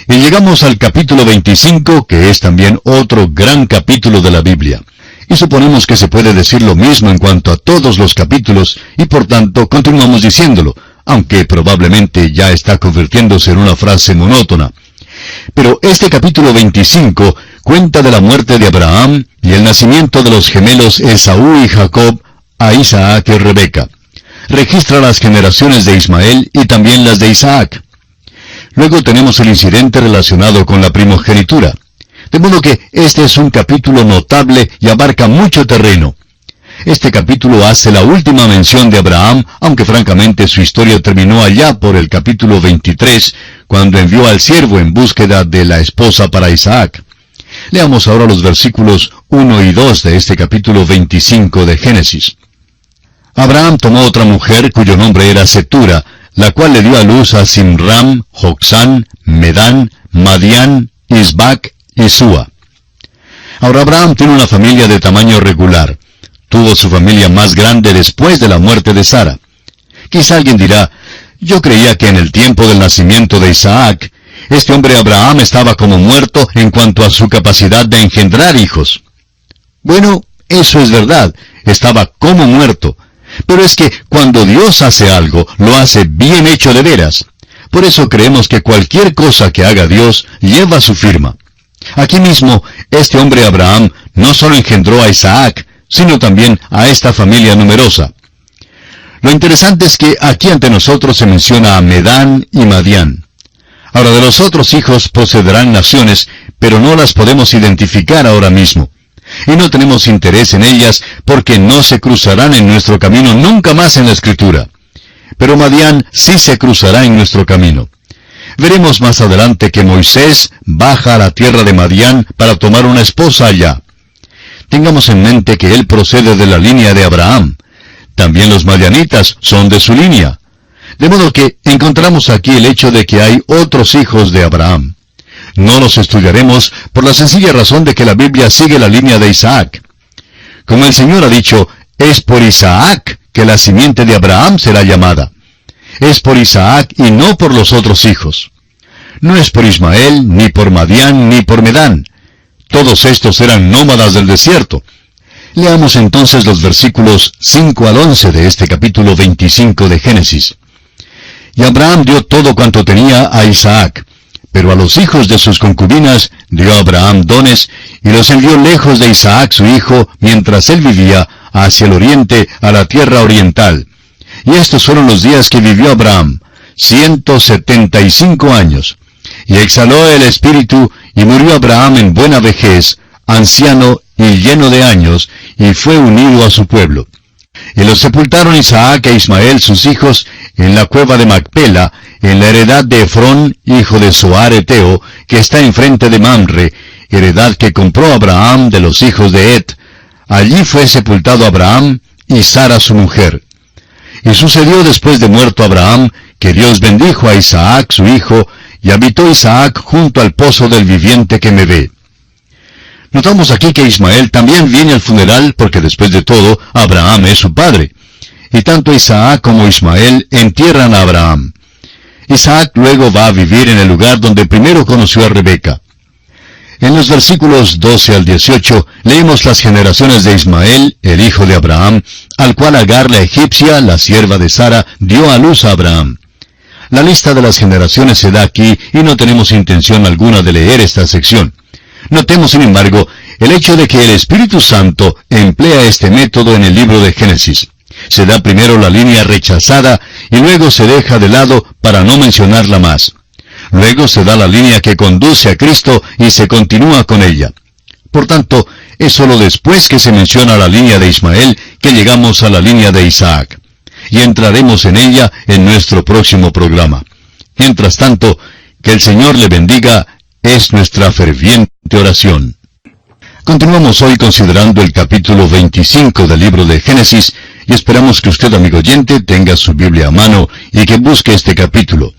Y llegamos al capítulo 25, que es también otro gran capítulo de la Biblia. Y suponemos que se puede decir lo mismo en cuanto a todos los capítulos, y por tanto continuamos diciéndolo, aunque probablemente ya está convirtiéndose en una frase monótona. Pero este capítulo 25 cuenta de la muerte de Abraham y el nacimiento de los gemelos Esaú y Jacob a Isaac y Rebeca. Registra las generaciones de Ismael y también las de Isaac. Luego tenemos el incidente relacionado con la primogenitura. De modo que este es un capítulo notable y abarca mucho terreno. Este capítulo hace la última mención de Abraham, aunque francamente su historia terminó allá por el capítulo 23, cuando envió al siervo en búsqueda de la esposa para Isaac. Leamos ahora los versículos 1 y 2 de este capítulo 25 de Génesis. Abraham tomó otra mujer cuyo nombre era Setura, la cual le dio a luz a Simram, Joksán, Medán, Madián, Isbac y Súa. Ahora Abraham tiene una familia de tamaño regular. Tuvo su familia más grande después de la muerte de Sara. Quizá alguien dirá, yo creía que en el tiempo del nacimiento de Isaac, este hombre Abraham estaba como muerto en cuanto a su capacidad de engendrar hijos. Bueno, eso es verdad, estaba como muerto. Pero es que cuando Dios hace algo, lo hace bien hecho de veras. Por eso creemos que cualquier cosa que haga Dios lleva su firma. Aquí mismo, este hombre Abraham no solo engendró a Isaac, sino también a esta familia numerosa. Lo interesante es que aquí ante nosotros se menciona a Medán y Madián. Ahora, de los otros hijos procederán naciones, pero no las podemos identificar ahora mismo. Y no tenemos interés en ellas porque no se cruzarán en nuestro camino nunca más en la Escritura. Pero Madián sí se cruzará en nuestro camino. Veremos más adelante que Moisés baja a la tierra de Madián para tomar una esposa allá. Tengamos en mente que él procede de la línea de Abraham. También los madianitas son de su línea. De modo que encontramos aquí el hecho de que hay otros hijos de Abraham. No los estudiaremos por la sencilla razón de que la Biblia sigue la línea de Isaac. Como el Señor ha dicho, es por Isaac que la simiente de Abraham será llamada. Es por Isaac y no por los otros hijos. No es por Ismael, ni por Madián, ni por Medán. Todos estos eran nómadas del desierto. Leamos entonces los versículos 5 al 11 de este capítulo 25 de Génesis. Y Abraham dio todo cuanto tenía a Isaac, pero a los hijos de sus concubinas dio Abraham dones, y los envió lejos de Isaac su hijo, mientras él vivía, hacia el oriente, a la tierra oriental. Y estos fueron los días que vivió Abraham, 175 años. Y exhaló el espíritu, y murió Abraham en buena vejez, anciano y lleno de años, y fue unido a su pueblo. Y los sepultaron Isaac e Ismael sus hijos en la cueva de Macpela, en la heredad de Efrón, hijo de Zoar Eteo, que está enfrente de Mamre, heredad que compró Abraham de los hijos de Et. Allí fue sepultado Abraham y Sara su mujer. Y sucedió después de muerto Abraham, que Dios bendijo a Isaac su hijo, y habitó Isaac junto al pozo del viviente que me ve. Notamos aquí que Ismael también viene al funeral porque después de todo, Abraham es su padre. Y tanto Isaac como Ismael entierran a Abraham. Isaac luego va a vivir en el lugar donde primero conoció a Rebeca. En los versículos 12 al 18 leemos las generaciones de Ismael, el hijo de Abraham, al cual Agar la egipcia, la sierva de Sara, dio a luz a Abraham. La lista de las generaciones se da aquí y no tenemos intención alguna de leer esta sección. Notemos, sin embargo, el hecho de que el Espíritu Santo emplea este método en el libro de Génesis. Se da primero la línea rechazada y luego se deja de lado para no mencionarla más. Luego se da la línea que conduce a Cristo y se continúa con ella. Por tanto, es sólo después que se menciona la línea de Ismael que llegamos a la línea de Isaac. Y entraremos en ella en nuestro próximo programa. Mientras tanto, que el Señor le bendiga es nuestra ferviente oración. Continuamos hoy considerando el capítulo 25 del libro de Génesis y esperamos que usted, amigo oyente, tenga su Biblia a mano y que busque este capítulo.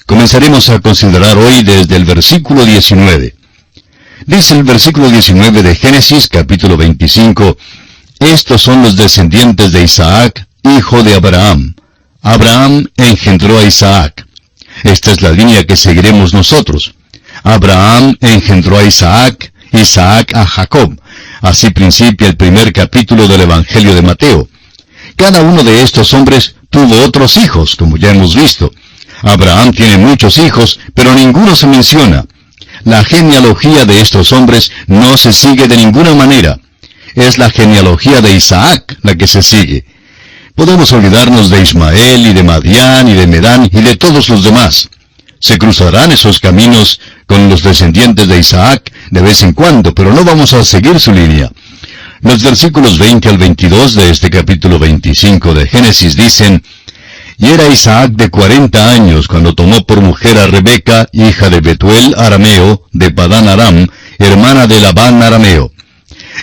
Comenzaremos a considerar hoy desde el versículo 19. Dice el versículo 19 de Génesis, capítulo 25, estos son los descendientes de Isaac, hijo de Abraham. Abraham engendró a Isaac. Esta es la línea que seguiremos nosotros. Abraham engendró a Isaac, Isaac a Jacob. Así principia el primer capítulo del Evangelio de Mateo. Cada uno de estos hombres tuvo otros hijos, como ya hemos visto. Abraham tiene muchos hijos, pero ninguno se menciona. La genealogía de estos hombres no se sigue de ninguna manera. Es la genealogía de Isaac la que se sigue. Podemos olvidarnos de Ismael y de Madián y de Medán y de todos los demás. Se cruzarán esos caminos con los descendientes de Isaac de vez en cuando, pero no vamos a seguir su línea. Los versículos 20 al 22 de este capítulo 25 de Génesis dicen: Y era Isaac de 40 años cuando tomó por mujer a Rebeca, hija de Betuel arameo, de Padán Aram, hermana de Labán arameo.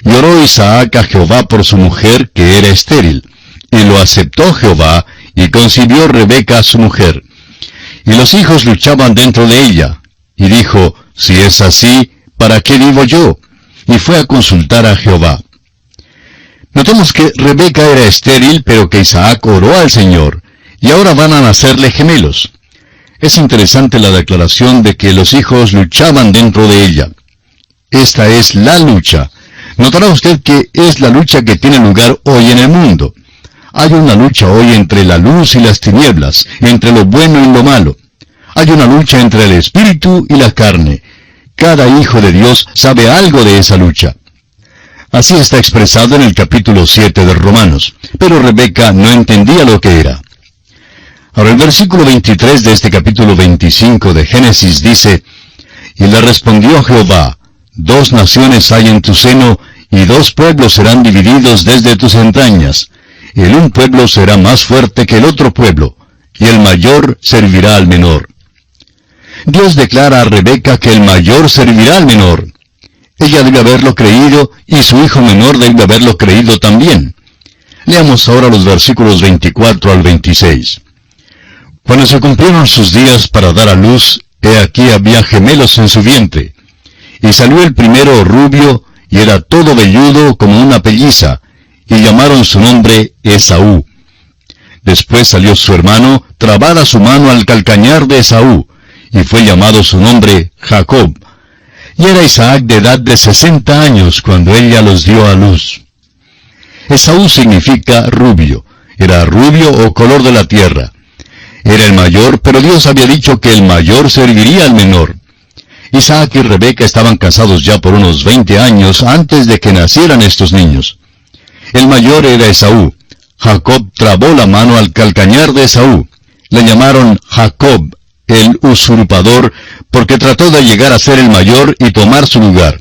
Y oró Isaac a Jehová por su mujer, que era estéril. Y lo aceptó Jehová, y concibió Rebeca a su mujer. Y los hijos luchaban dentro de ella. Y dijo: Si es así, ¿para qué vivo yo? Y fue a consultar a Jehová. Notemos que Rebeca era estéril, pero que Isaac oró al Señor, y ahora van a nacerle gemelos. Es interesante la declaración de que los hijos luchaban dentro de ella. Esta es la lucha. Notará usted que es la lucha que tiene lugar hoy en el mundo. Hay una lucha hoy entre la luz y las tinieblas, entre lo bueno y lo malo. Hay una lucha entre el espíritu y la carne. Cada hijo de Dios sabe algo de esa lucha. Así está expresado en el capítulo 7 de Romanos. Pero Rebeca no entendía lo que era. Ahora el versículo 23 de este capítulo 25 de Génesis dice: Y le respondió Jehová: 2 naciones hay en tu seno, y 2 pueblos serán divididos desde tus entrañas. El un pueblo será más fuerte que el otro pueblo, y el mayor servirá al menor. Dios declara a Rebeca que el mayor servirá al menor. Ella debe haberlo creído, y su hijo menor debe haberlo creído también. Leamos ahora los versículos 24 al 26. Cuando se cumplieron sus días para dar a luz, he aquí había gemelos en su vientre. Y salió el primero rubio, y era todo velludo como una pelliza, y llamaron su nombre Esaú. Después salió su hermano, trabada su mano al calcañar de Esaú, y fue llamado su nombre Jacob. Y era Isaac de edad de 60 años cuando ella los dio a luz. Esaú significa rubio. Era rubio o color de la tierra. Era el mayor, pero Dios había dicho que el mayor serviría al menor. Isaac y Rebeca estaban casados ya por unos 20 años antes de que nacieran estos niños. El mayor era Esaú. Jacob trabó la mano al calcañar de Esaú. Le llamaron Jacob, el usurpador, porque trató de llegar a ser el mayor y tomar su lugar.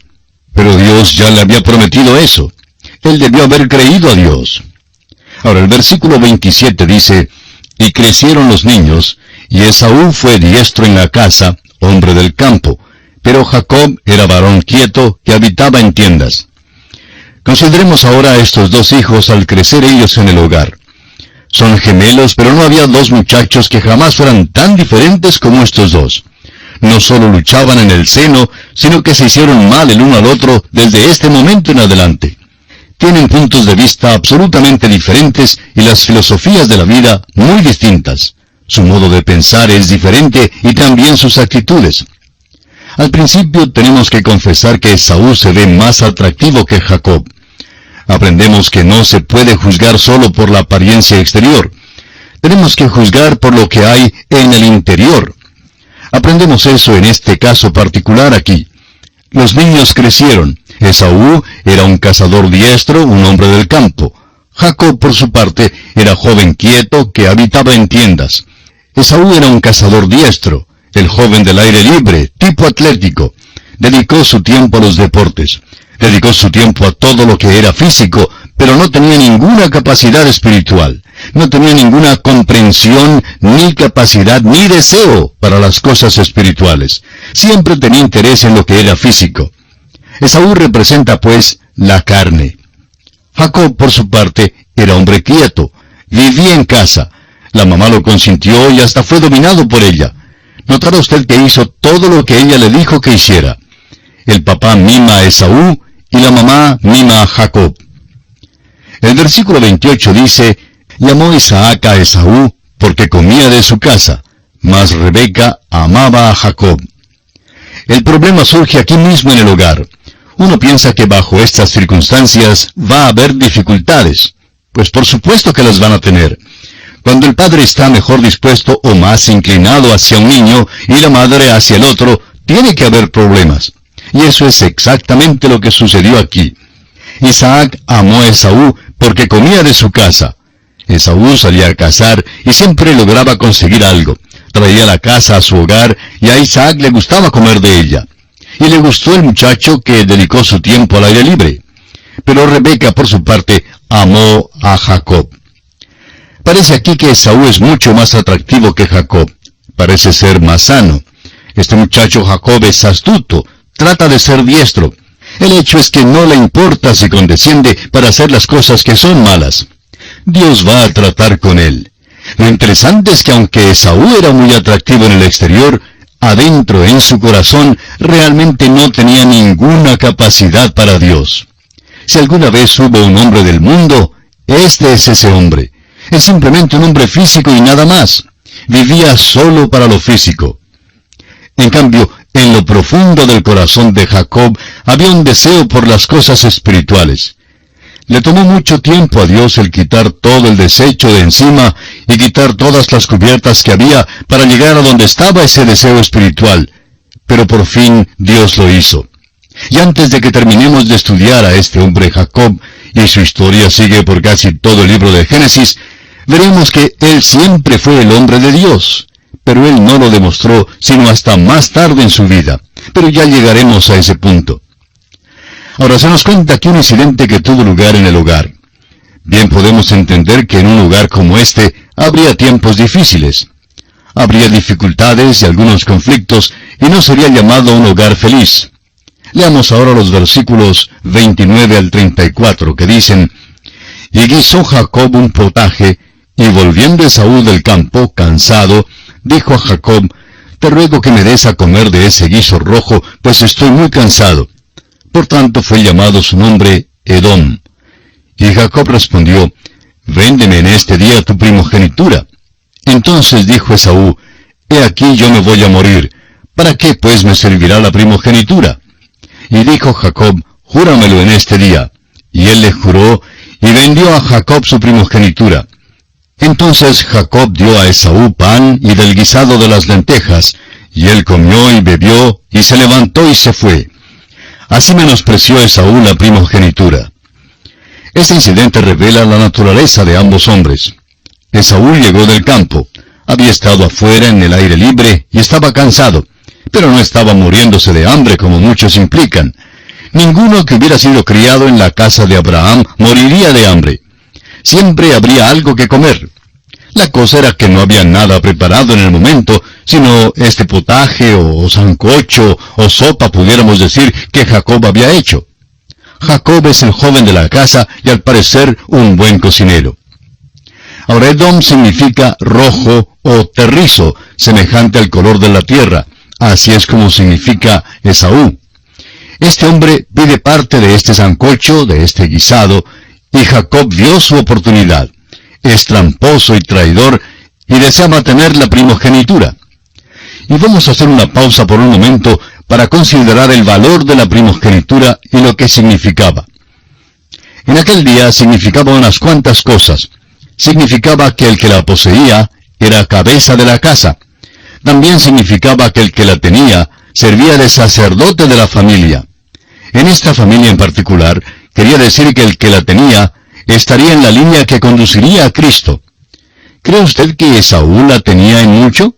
Pero Dios ya le había prometido eso. Él debió haber creído a Dios. Ahora el versículo 27 dice: Y crecieron los niños, y Esaú fue diestro en la casa, hombre del campo, pero Jacob era varón quieto, que habitaba en tiendas. Consideremos ahora a estos 2 hijos al crecer ellos en el hogar. Son gemelos, pero no había 2 muchachos que jamás fueran tan diferentes como estos 2. No solo luchaban en el seno, sino que se hicieron mal el uno al otro desde este momento en adelante. Tienen puntos de vista absolutamente diferentes y las filosofías de la vida muy distintas. Su modo de pensar es diferente y también sus actitudes. Al principio tenemos que confesar que Esaú se ve más atractivo que Jacob. Aprendemos que no se puede juzgar solo por la apariencia exterior. Tenemos que juzgar por lo que hay en el interior. Aprendemos eso en este caso particular aquí. Los niños crecieron. Esaú era un cazador diestro, un hombre del campo. Jacob, por su parte, era joven quieto que habitaba en tiendas. Esaú era un cazador diestro, el joven del aire libre, tipo atlético. Dedicó su tiempo a los deportes. Dedicó su tiempo a todo lo que era físico, pero no tenía ninguna capacidad espiritual. No tenía ninguna comprensión, ni capacidad, ni deseo para las cosas espirituales. Siempre tenía interés en lo que era físico. Esaú representa, pues, la carne. Jacob, por su parte, era hombre quieto. Vivía en casa. La mamá lo consintió y hasta fue dominado por ella. Notará usted que hizo todo lo que ella le dijo que hiciera. El papá mima a Esaú y la mamá mima a Jacob. El versículo 28 dice: Llamó Isaac a Esaú porque comía de su casa, mas Rebeca amaba a Jacob. El problema surge aquí mismo en el hogar. Uno piensa que bajo estas circunstancias va a haber dificultades. Pues por supuesto que las van a tener. Cuando el padre está mejor dispuesto o más inclinado hacia un niño y la madre hacia el otro, tiene que haber problemas. Y eso es exactamente lo que sucedió aquí. Isaac amó a Esaú porque comía de su casa. Esaú salía a cazar y siempre lograba conseguir algo. Traía la casa a su hogar y a Isaac le gustaba comer de ella. Y le gustó el muchacho que dedicó su tiempo al aire libre. Pero Rebeca, por su parte, amó a Jacob. Parece aquí que Esaú es mucho más atractivo que Jacob. Parece ser más sano. Este muchacho Jacob es astuto, trata de ser diestro. El hecho es que no le importa si condesciende para hacer las cosas que son malas. Dios va a tratar con él. Lo interesante es que aunque Esaú era muy atractivo en el exterior, adentro en su corazón realmente no tenía ninguna capacidad para Dios. Si alguna vez hubo un hombre del mundo, este es ese hombre. Es simplemente un hombre físico y nada más. Vivía solo para lo físico. En cambio, en lo profundo del corazón de Jacob había un deseo por las cosas espirituales. Le tomó mucho tiempo a Dios el quitar todo el desecho de encima y quitar todas las cubiertas que había para llegar a donde estaba ese deseo espiritual. Pero por fin Dios lo hizo. Y antes de que terminemos de estudiar a este hombre Jacob, y su historia sigue por casi todo el libro de Génesis, veremos que él siempre fue el hombre de Dios. Pero él no lo demostró sino hasta más tarde en su vida. Pero ya llegaremos a ese punto. Ahora se nos cuenta aquí un incidente que tuvo lugar en el hogar. Bien podemos entender que en un lugar como este habría tiempos difíciles. Habría dificultades y algunos conflictos y no sería llamado un hogar feliz. Leamos ahora los versículos 29 al 34 que dicen: Y guisó Jacob un potaje, y volviendo Esaú del campo, cansado, dijo a Jacob: Te ruego que me des a comer de ese guiso rojo, pues estoy muy cansado. Por tanto fue llamado su nombre Edom. Y Jacob respondió: Véndeme en este día tu primogenitura. Entonces dijo Esaú: He aquí yo me voy a morir. ¿Para qué pues me servirá la primogenitura? Y dijo Jacob: Júramelo en este día. Y él le juró, y vendió a Jacob su primogenitura. Entonces Jacob dio a Esaú pan y del guisado de las lentejas, y él comió y bebió, y se levantó y se fue. Así menospreció Esaú la primogenitura. Este incidente revela la naturaleza de ambos hombres. Esaú llegó del campo. Había estado afuera en el aire libre y estaba cansado, pero no estaba muriéndose de hambre como muchos implican. Ninguno que hubiera sido criado en la casa de Abraham moriría de hambre. Siempre habría algo que comer. La cosa era que no había nada preparado en el momento, sino este potaje o sancocho o sopa, pudiéramos decir, que Jacob había hecho. Jacob es el joven de la casa y al parecer un buen cocinero. Ahora Edom significa rojo o terrizo, semejante al color de la tierra. Así es como significa Esaú. Este hombre pide parte de este sancocho, de este guisado, y Jacob vio su oportunidad. Es tramposo y traidor, y desea mantener la primogenitura. Y vamos a hacer una pausa por un momento para considerar el valor de la primogenitura y lo que significaba. En aquel día significaba unas cuantas cosas. Significaba que el que la poseía era cabeza de la casa. También significaba que el que la tenía servía de sacerdote de la familia. En esta familia en particular, quería decir que el que la tenía estaría en la línea que conduciría a Cristo. ¿Cree usted que Esaú la tenía en mucho?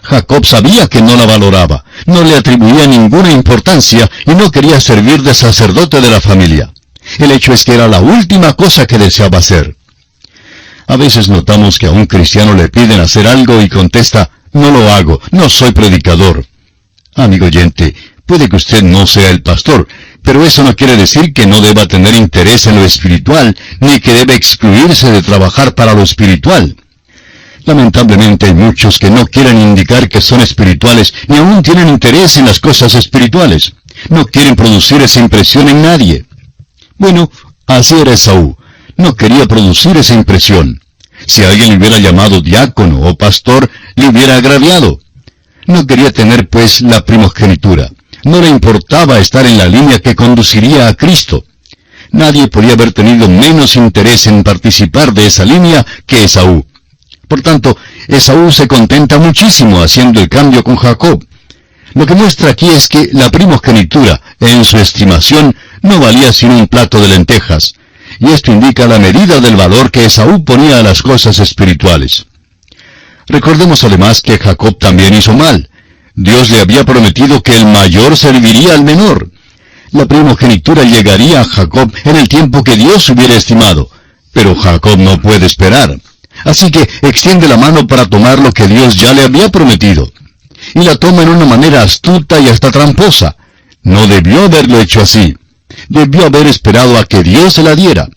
Jacob sabía que no la valoraba, no le atribuía ninguna importancia y no quería servir de sacerdote de la familia. El hecho es que era la última cosa que deseaba hacer. A veces notamos que a un cristiano le piden hacer algo y contesta: no lo hago, no soy predicador. Amigo oyente, puede que usted no sea el pastor, pero eso no quiere decir que no deba tener interés en lo espiritual, ni que debe excluirse de trabajar para lo espiritual. Lamentablemente hay muchos que no quieren indicar que son espirituales, ni aún tienen interés en las cosas espirituales. No quieren producir esa impresión en nadie. Bueno, así era Esaú. No quería producir esa impresión. Si alguien le hubiera llamado diácono o pastor, le hubiera agraviado. No quería tener, pues, la primogenitura. No le importaba estar en la línea que conduciría a Cristo. Nadie podía haber tenido menos interés en participar de esa línea que Esaú. Por tanto, Esaú se contenta muchísimo haciendo el cambio con Jacob. Lo que muestra aquí es que la primogenitura, en su estimación, no valía sino un plato de lentejas, y esto indica la medida del valor que Esaú ponía a las cosas espirituales. Recordemos además que Jacob también hizo mal. Dios le había prometido que el mayor serviría al menor. La primogenitura llegaría a Jacob en el tiempo que Dios hubiera estimado, pero Jacob no puede esperar. Así que extiende la mano para tomar lo que Dios ya le había prometido. Y la toma en una manera astuta y hasta tramposa. No debió haberlo hecho así. Debió haber esperado a que Dios se la diera.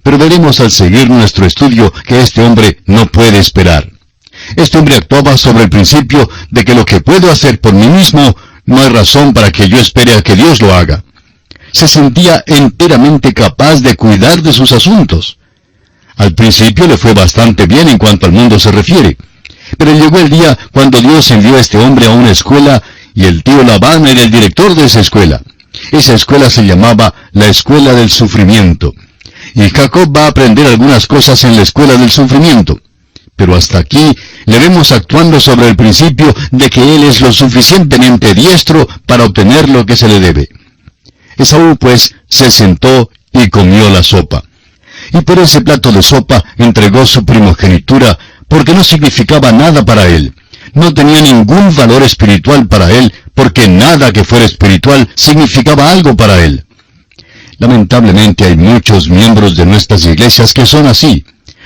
Pero veremos al seguir nuestro estudio que este hombre no puede esperar. Este hombre actuaba sobre el principio de que lo que puedo hacer por mí mismo, no hay razón para que yo espere a que Dios lo haga. Se sentía enteramente capaz de cuidar de sus asuntos. Al principio le fue bastante bien en cuanto al mundo se refiere. Pero llegó el día cuando Dios envió a este hombre a una escuela, y el tío Labán era el director de esa escuela. Esa escuela se llamaba la Escuela del Sufrimiento. Y Jacob va a aprender algunas cosas en la Escuela del Sufrimiento. Pero hasta aquí le vemos actuando sobre el principio de que él es lo suficientemente diestro para obtener lo que se le debe. Esaú, pues, se sentó y comió la sopa. Y por ese plato de sopa entregó su primogenitura, porque no significaba nada para él. No tenía ningún valor espiritual para él, porque nada que fuera espiritual significaba algo para él. Lamentablemente hay muchos miembros de nuestras iglesias que son así.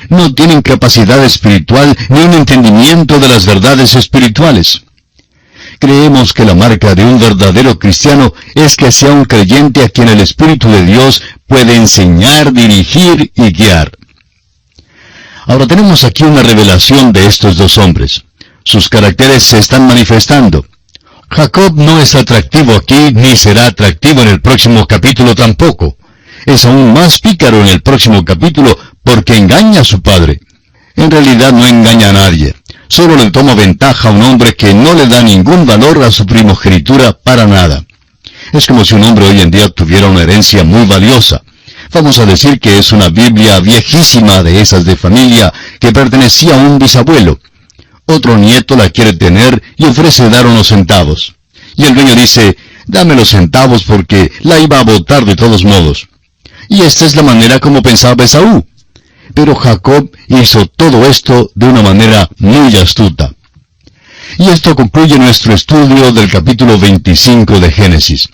No tienen capacidad espiritual ni un entendimiento de las verdades espirituales. Creemos que la marca de un verdadero cristiano es que sea un creyente a quien el Espíritu de Dios puede enseñar, dirigir y guiar. Ahora tenemos aquí una revelación de estos dos hombres. Sus caracteres se están manifestando. Jacob no es atractivo aquí, ni será atractivo en el próximo capítulo tampoco. Es aún más pícaro en el próximo capítulo porque engaña a su padre. En realidad no engaña a nadie. Solo le toma ventaja a un hombre que no le da ningún valor a su primogenitura para nada. Es como si un hombre hoy en día tuviera una herencia muy valiosa. Vamos a decir que es una Biblia viejísima de esas de familia que pertenecía a un bisabuelo. Otro nieto la quiere tener y ofrece dar unos centavos. Y el dueño dice, dame los centavos porque la iba a botar de todos modos. Y esta es la manera como pensaba Esaú. Pero Jacob hizo todo esto de una manera muy astuta. Y esto concluye nuestro estudio del capítulo 25 de Génesis.